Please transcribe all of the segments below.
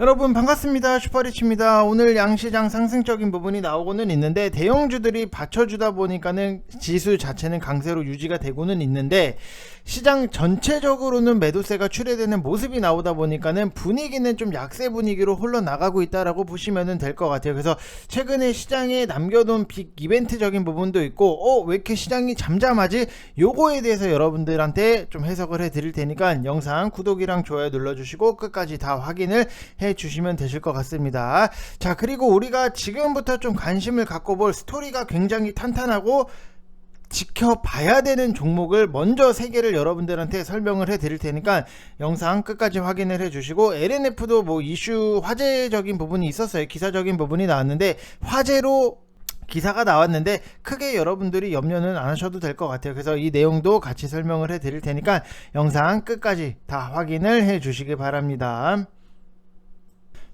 여러분 반갑습니다. 슈퍼리치입니다. 오늘 양시장 상승적인 부분이 나오고는 있는데 대형주들이 받쳐주다 보니까는 지수 자체는 강세로 유지가 되고는 있는데 시장 전체적으로는 매도세가 출회되는 모습이 나오다 보니까는 분위기는 좀 약세 분위기로 흘러나가고 있다라고 보시면 될 것 같아요. 그래서 최근에 시장에 남겨둔 빅 이벤트적인 부분도 있고 왜 이렇게 시장이 잠잠하지? 요거에 대해서 여러분들한테 좀 해석을 해드릴 테니까 영상 구독이랑 좋아요 눌러주시고 끝까지 다 확인을 해주시면 되실 것 같습니다. 자, 그리고 우리가 지금부터 좀 관심을 갖고 볼 스토리가 굉장히 탄탄하고 지켜봐야 되는 종목을 먼저 3개를 여러분들한테 설명을 해 드릴 테니까 영상 끝까지 확인을 해 주시고, LNF도 뭐 이슈 화제적인 부분이 있었어요. 기사적인 부분이 나왔는데 화제로 기사가 나왔는데 크게 여러분들이 염려는 안 하셔도 될 것 같아요. 그래서 이 내용도 같이 설명을 해 드릴 테니까 영상 끝까지 다 확인을 해 주시기 바랍니다.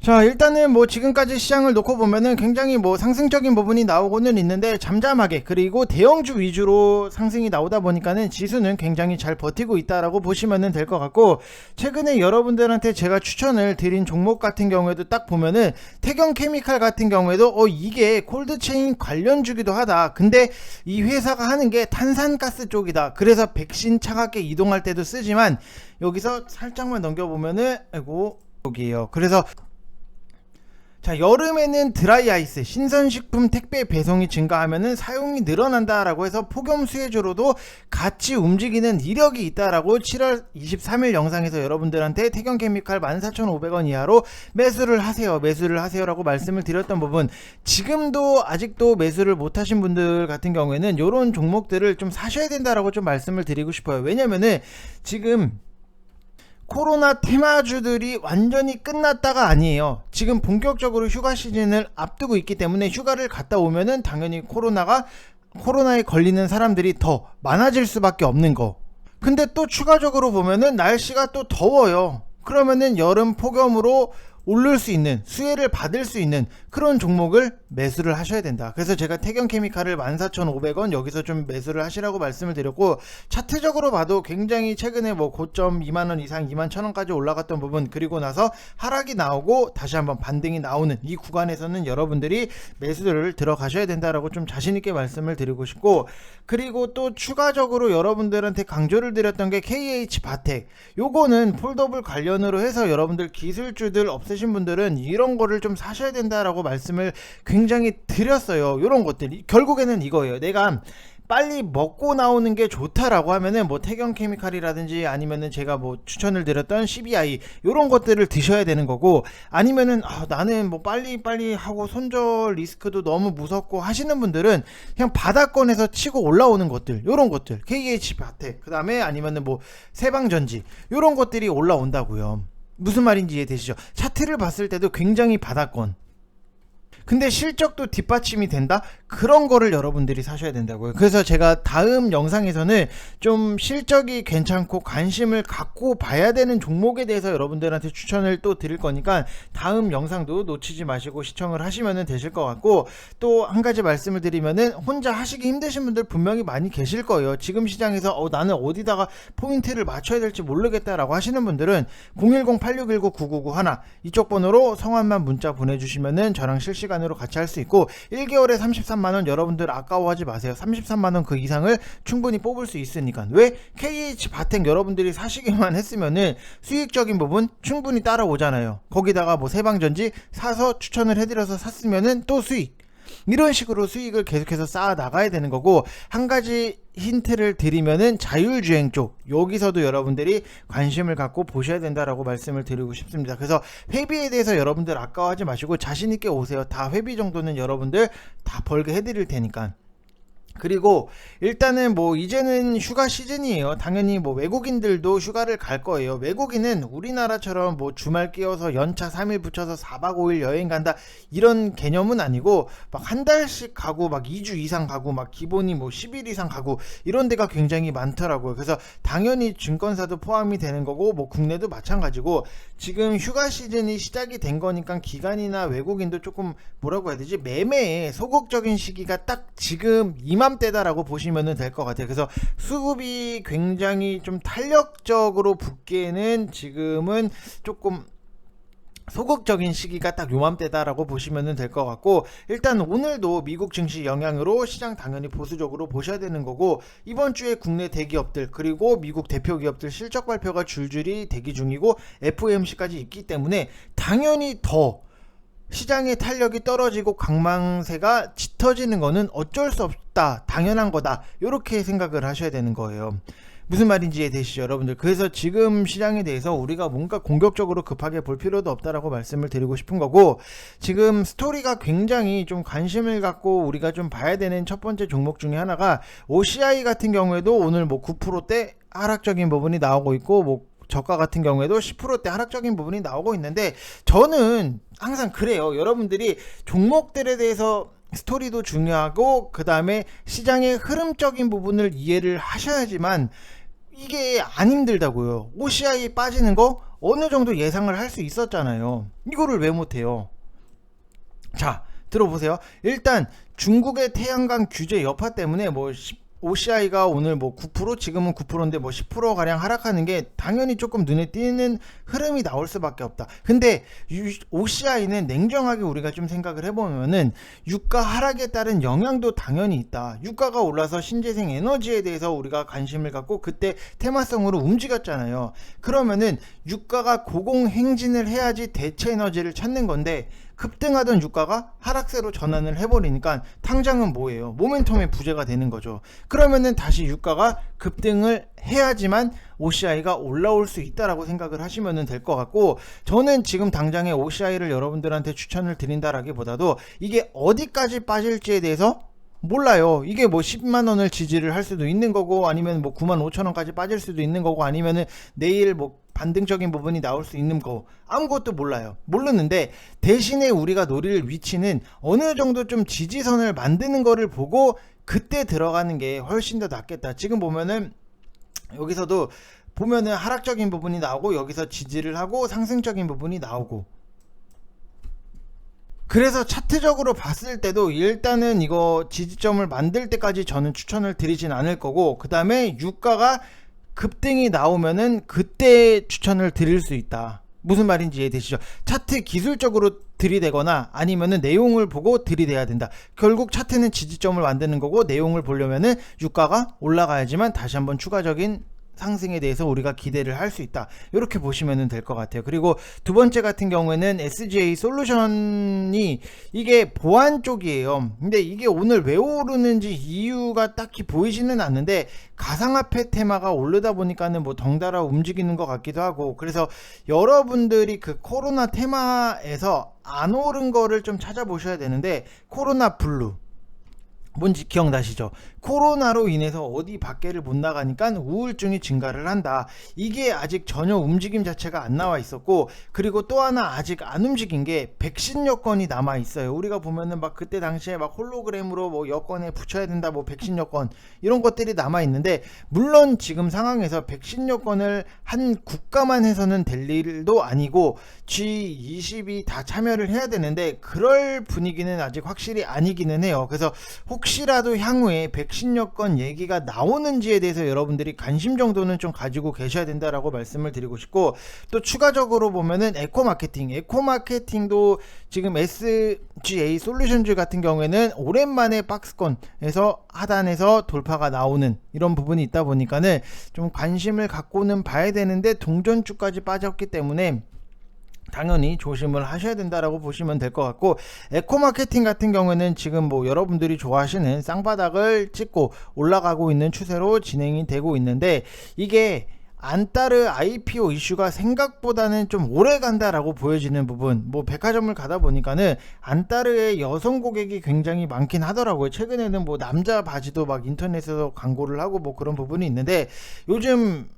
자, 일단은 뭐 지금까지 시장을 놓고 보면은 굉장히 뭐 상승적인 부분이 나오고는 있는데 잠잠하게, 그리고 대형주 위주로 상승이 나오다 보니까는 지수는 굉장히 잘 버티고 있다라고 보시면 될 것 같고, 최근에 여러분들한테 제가 추천을 드린 종목 같은 경우에도 딱 보면은 태경케미칼 같은 경우에도 이게 콜드체인 관련주기도 하다. 근데 이 회사가 하는 게 탄산가스 쪽이다. 그래서 백신 차갑게 이동할 때도 쓰지만, 여기서 살짝만 넘겨보면은 여기에요. 그래서 자, 여름에는 드라이 아이스, 신선식품 택배 배송이 증가하면은 사용이 늘어난다라고 해서 폭염 수혜주로도 같이 움직이는 이력이 있다라고 7월 23일 영상에서 여러분들한테 태경케미칼 14,500원 이하로 매수를 하세요라고 말씀을 드렸던 부분, 지금도 아직도 매수를 못하신 분들 같은 경우에는 이런 종목들을 좀 사셔야 된다라고 좀 말씀을 드리고 싶어요. 왜냐면은 지금 코로나 테마주들이 완전히 끝났다가 아니에요. 지금 본격적으로 휴가 시즌을 앞두고 있기 때문에 휴가를 갔다 오면은 당연히 코로나에 걸리는 사람들이 더 많아질 수밖에 없는 거. 근데 또 추가적으로 보면은 날씨가 또 더워요. 그러면은 여름 폭염으로 오를 수 있는, 수혜를 받을 수 있는 그런 종목을 매수를 하셔야 된다. 그래서 제가 태경케미칼을 14,500원 여기서 좀 매수를 하시라고 말씀을 드렸고, 차트적으로 봐도 굉장히 최근에 뭐 고점 2만원 이상 21,000원까지 올라갔던 부분, 그리고 나서 하락이 나오고 다시 한번 반등이 나오는 이 구간에서는 여러분들이 매수를 들어가셔야 된다라고 좀 자신있게 말씀을 드리고 싶고, 그리고 또 추가적으로 여러분들한테 강조를 드렸던 게 KH바텍, 요거는 폴더블 관련으로 해서 여러분들 기술주들 없으신 분들은 이런 거를 좀 사셔야 된다라고 말씀을 굉장히 드렸어요. 이런 것들이 결국에는 이거예요. 내가 빨리 먹고 나오는 게 좋다라고 하면은 뭐 태경케미칼이라든지 아니면은 제가 뭐 추천을 드렸던 CBI 요런 것들을 드셔야 되는 거고, 아니면은 나는 뭐 빨리 하고 손절 리스크도 너무 무섭고 하시는 분들은 그냥 바닥권에서 치고 올라오는 것들, 요런 것들 KH바텍, 그 다음에 아니면은 뭐 세방전지 요런 것들이 올라온다고요. 무슨 말인지 이해되시죠? 차트를 봤을 때도 굉장히 바닥권, 근데 실적도 뒷받침이 된다? 그런 거를 여러분들이 사셔야 된다고요. 그래서 제가 다음 영상에서는 좀 실적이 괜찮고 관심을 갖고 봐야 되는 종목에 대해서 여러분들한테 추천을 또 드릴 거니까 다음 영상도 놓치지 마시고 시청을 하시면 되실 것 같고, 또 한 가지 말씀을 드리면은 혼자 하시기 힘드신 분들 분명히 많이 계실 거예요. 지금 시장에서 나는 어디다가 포인트를 맞춰야 될지 모르겠다라고 하시는 분들은 010-8619-9991 이쪽 번호로 성함만 문자 보내주시면은 저랑 실시간 으로 같이 할 수 있고, 1개월에 33만원 여러분들 아까워하지 마세요. 33만원 그 이상을 충분히 뽑을 수 있으니까. 왜? KH바텍 여러분들이 사시기만 했으면은 수익적인 부분 충분히 따라오잖아요. 거기다가 뭐 세방전지 사서 추천을 해드려서 샀으면은 또 수익, 이런 식으로 수익을 계속해서 쌓아 나가야 되는 거고, 한 가지 힌트를 드리면은 자율주행 쪽, 여기서도 여러분들이 관심을 갖고 보셔야 된다라고 말씀을 드리고 싶습니다. 그래서 회비에 대해서 여러분들 아까워하지 마시고 자신있게 오세요. 다 회비 정도는 여러분들 다 벌게 해드릴 테니까. 그리고 일단은 뭐 이제는 휴가 시즌이에요. 당연히 뭐 외국인들도 휴가를 갈 거예요. 외국인은 우리나라처럼 뭐 주말 끼워서 연차 3일 붙여서 4박 5일 여행 간다 이런 개념은 아니고, 막 한 달씩 가고 막 2주 이상 가고 막 기본이 뭐 10일 이상 가고 이런 데가 굉장히 많더라고요. 그래서 당연히 증권사도 포함이 되는 거고 뭐 국내도 마찬가지고, 지금 휴가 시즌이 시작이 된 거니까 기관이나 외국인도 조금 뭐라고 해야 되지, 매매에 소극적인 시기가 딱 지금 이맘때다라고 보시면 될 것 같아요. 그래서 수급이 굉장히 좀 탄력적으로 붙기에는 지금은 조금 소극적인 시기가 딱 요맘때다라고 보시면 될 것 같고, 일단 오늘도 미국 증시 영향으로 시장 당연히 보수적으로 보셔야 되는 거고, 이번 주에 국내 대기업들 그리고 미국 대표 기업들 실적 발표가 줄줄이 대기 중이고 FOMC까지 있기 때문에 당연히 더 시장의 탄력이 떨어지고 강망세가 짙어지는 거는 어쩔 수 없다, 당연한 거다, 이렇게 생각을 하셔야 되는 거예요. 무슨 말인지 이해되시죠, 여러분들? 그래서 지금 시장에 대해서 우리가 뭔가 공격적으로 급하게 볼 필요도 없다라고 말씀을 드리고 싶은 거고, 지금 스토리가 굉장히 좀 관심을 갖고 우리가 좀 봐야 되는 첫 번째 종목 중에 하나가 OCI 같은 경우에도 오늘 뭐 9%대 하락적인 부분이 나오고 있고, 뭐 저가 같은 경우에도 10%대 하락적인 부분이 나오고 있는데, 저는 항상 그래요. 여러분들이 종목들에 대해서 스토리도 중요하고 그 다음에 시장의 흐름적인 부분을 이해를 하셔야지만 이게 안 힘들다고요. OCI 빠지는 거 어느 정도 예상을 할 수 있었잖아요. 이거를 왜 못해요? 자, 들어보세요. 일단 중국의 태양광 규제 여파 때문에 뭐 OCI가 오늘 뭐 9%, 지금은 9%인데 뭐 10% 가량 하락하는 게 당연히 조금 눈에 띄는 흐름이 나올 수밖에 없다. 근데 OCI는 냉정하게 우리가 좀 생각을 해보면은 유가 하락에 따른 영향도 당연히 있다. 유가가 올라서 신재생 에너지에 대해서 우리가 관심을 갖고 그때 테마성으로 움직였잖아요. 그러면은 유가가 고공행진을 해야지 대체 에너지를 찾는 건데, 급등하던 유가가 하락세로 전환을 해버리니까 당장은 뭐예요? 모멘텀의 부재가 되는 거죠. 그러면은 다시 유가가 급등을 해야지만 OCI가 올라올 수 있다라고 생각을 하시면 될 것 같고, 저는 지금 당장에 OCI를 여러분들한테 추천을 드린다라기보다도 이게 어디까지 빠질지에 대해서 몰라요. 이게 뭐 10만원을 지지를 할 수도 있는 거고, 아니면 뭐 95,000원까지 빠질 수도 있는 거고, 아니면은 내일 뭐 반등적인 부분이 나올 수 있는 거, 아무것도 몰라요. 모르는데 대신에 우리가 노릴 위치는 어느 정도 좀 지지선을 만드는 거를 보고 그때 들어가는 게 훨씬 더 낫겠다. 지금 보면은 여기서도 보면은 하락적인 부분이 나오고 여기서 지지를 하고 상승적인 부분이 나오고, 그래서 차트적으로 봤을 때도 일단은 이거 지지점을 만들 때까지 저는 추천을 드리진 않을 거고, 그 다음에 유가가 급등이 나오면은 그때 추천을 드릴 수 있다. 무슨 말인지 이해되시죠? 차트 기술적으로 들이대거나 아니면은 내용을 보고 들이대야 된다. 결국 차트는 지지점을 만드는 거고, 내용을 보려면은 유가가 올라가야지만 다시 한번 추가적인 상승에 대해서 우리가 기대를 할 수 있다. 이렇게 보시면 될 것 같아요. 그리고 두 번째 같은 경우에는 SGA 솔루션이 이게 보안 쪽이에요. 근데 이게 오늘 왜 오르는지 이유가 딱히 보이지는 않는데, 가상화폐 테마가 오르다 보니까는 뭐 덩달아 움직이는 것 같기도 하고, 그래서 여러분들이 그 코로나 테마에서 안 오른 거를 좀 찾아보셔야 되는데, 코로나 블루 뭔지 기억나시죠? 코로나로 인해서 어디 밖에를 못 나가니까 우울증이 증가를 한다. 이게 아직 전혀 움직임 자체가 안 나와 있었고, 그리고 또 하나 아직 안 움직인 게 백신 여건이 남아 있어요. 우리가 보면은 막 그때 당시에 막 홀로그램으로 뭐 여건에 붙여야 된다, 뭐 백신 여건 이런 것들이 남아 있는데, 물론 지금 상황에서 백신 여건을 한 국가만 해서는 될 일도 아니고 G20이 다 참여를 해야 되는데 그럴 분위기는 아직 확실히 아니기는 해요. 그래서 혹시라도 향후에 백신 여건 얘기가 나오는지에 대해서 여러분들이 관심 정도는 좀 가지고 계셔야 된다라고 말씀을 드리고 싶고, 또 추가적으로 보면은 에코마케팅도 지금 SGA 솔루션즈 같은 경우에는 오랜만에 박스권에서 하단에서 돌파가 나오는 이런 부분이 있다 보니까는 좀 관심을 갖고는 봐야 되는데, 동전주까지 빠졌기 때문에 당연히 조심을 하셔야 된다라고 보시면 될 것 같고, 에코마케팅 같은 경우에는 지금 뭐 여러분들이 좋아하시는 쌍바닥을 찍고 올라가고 있는 추세로 진행이 되고 있는데, 이게 안따르 IPO 이슈가 생각보다는 좀 오래 간다라고 보여지는 부분, 뭐 백화점을 가다 보니까는 안따르의 여성 고객이 굉장히 많긴 하더라고요. 최근에는 뭐 남자 바지도 막 인터넷에서 광고를 하고 뭐 그런 부분이 있는데, 요즘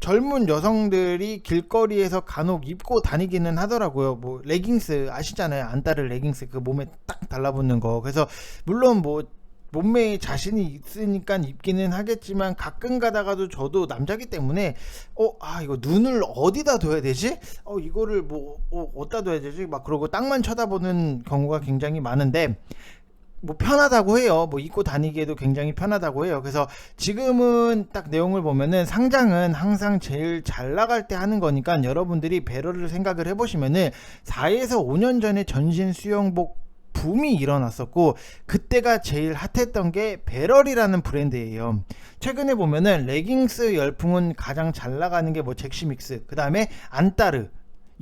젊은 여성들이 길거리에서 간혹 입고 다니기는 하더라고요. 뭐 레깅스 아시잖아요. 안따르 레깅스, 그 몸에 딱 달라붙는 거. 그래서 물론 뭐 몸매에 자신이 있으니까 입기는 하겠지만, 가끔 가다가도 저도 남자기 때문에 이거 눈을 어디다 둬야 되지? 이거를 뭐 어디다 둬야 되지? 막 그러고 땅만 쳐다보는 경우가 굉장히 많은데, 뭐 편하다고 해요. 뭐 입고 다니기에도 굉장히 편하다고 해요. 그래서 지금은 딱 내용을 보면은 상장은 항상 제일 잘 나갈 때 하는 거니까 여러분들이 배럴을 생각을 해보시면은 4에서 5년 전에 전신 수영복 붐이 일어났었고 그때가 제일 핫했던 게 배럴이라는 브랜드예요. 최근에 보면은 레깅스 열풍은 가장 잘 나가는 게 뭐 잭시믹스, 그 다음에 안따르,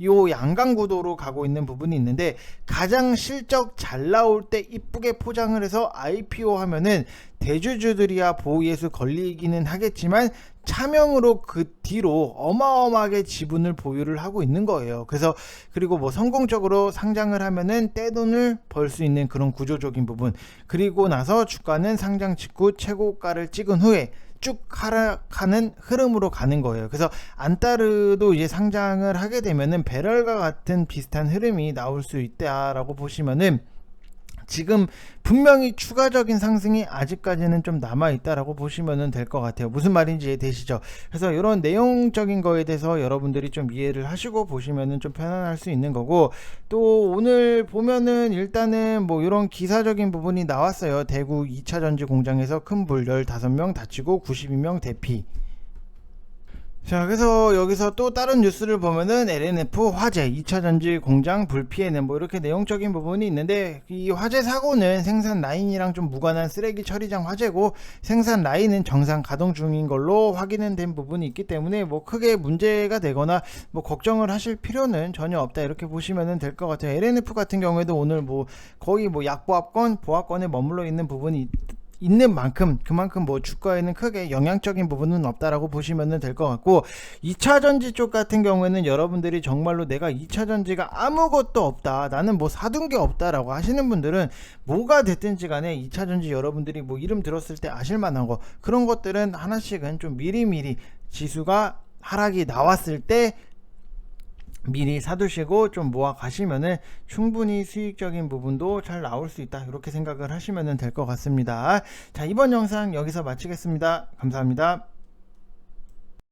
요 양강구도로 가고 있는 부분이 있는데 가장 실적 잘 나올 때 이쁘게 포장을 해서 IPO 하면은 대주주들이야 보호예수 걸리기는 하겠지만 차명으로 그 뒤로 어마어마하게 지분을 보유를 하고 있는 거예요. 그래서 그리고 뭐 성공적으로 상장을 하면은 떼돈을 벌 수 있는 그런 구조적인 부분, 그리고 나서 주가는 상장 직후 최고가를 찍은 후에 쭉 하락하는 흐름으로 가는 거예요. 그래서 안따르도 이제 상장을 하게 되면은 배럴과 같은 비슷한 흐름이 나올 수 있다라고 보시면은 지금 분명히 추가적인 상승이 아직까지는 좀 남아있다라고 보시면 될 것 같아요. 무슨 말인지 이해되시죠? 그래서 이런 내용적인 거에 대해서 여러분들이 좀 이해를 하시고 보시면 좀 편안할 수 있는 거고, 또 오늘 보면은 일단은 뭐 이런 기사적인 부분이 나왔어요. 대구 2차전지 공장에서 큰 불 15명 다치고 92명 대피. 자, 그래서 여기서 또 다른 뉴스를 보면은 LNF 화재 2차전지 공장 불피해는 뭐 이렇게 내용적인 부분이 있는데, 이 화재 사고는 생산 라인이랑 좀 무관한 쓰레기 처리장 화재고 생산 라인은 정상 가동 중인 걸로 확인은 된 부분이 있기 때문에 뭐 크게 문제가 되거나 뭐 걱정을 하실 필요는 전혀 없다, 이렇게 보시면 될 것 같아요. LNF 같은 경우에도 오늘 뭐 거의 뭐 약보합권 보합권에 머물러 있는 부분이 있는 만큼 그만큼 뭐 주가에는 크게 영향적인 부분은 없다라고 보시면 될 것 같고, 2차전지 쪽 같은 경우에는 여러분들이 정말로 내가 2차전지가 아무것도 없다, 나는 뭐 사둔 게 없다라고 하시는 분들은 뭐가 됐든지 간에 2차전지 여러분들이 뭐 이름 들었을 때 아실만한 거, 그런 것들은 하나씩은 좀 미리미리 지수가 하락이 나왔을 때 미리 사두시고 좀 모아 가시면은 충분히 수익적인 부분도 잘 나올 수 있다, 이렇게 생각을 하시면 될 것 같습니다. 자, 이번 영상 여기서 마치겠습니다. 감사합니다.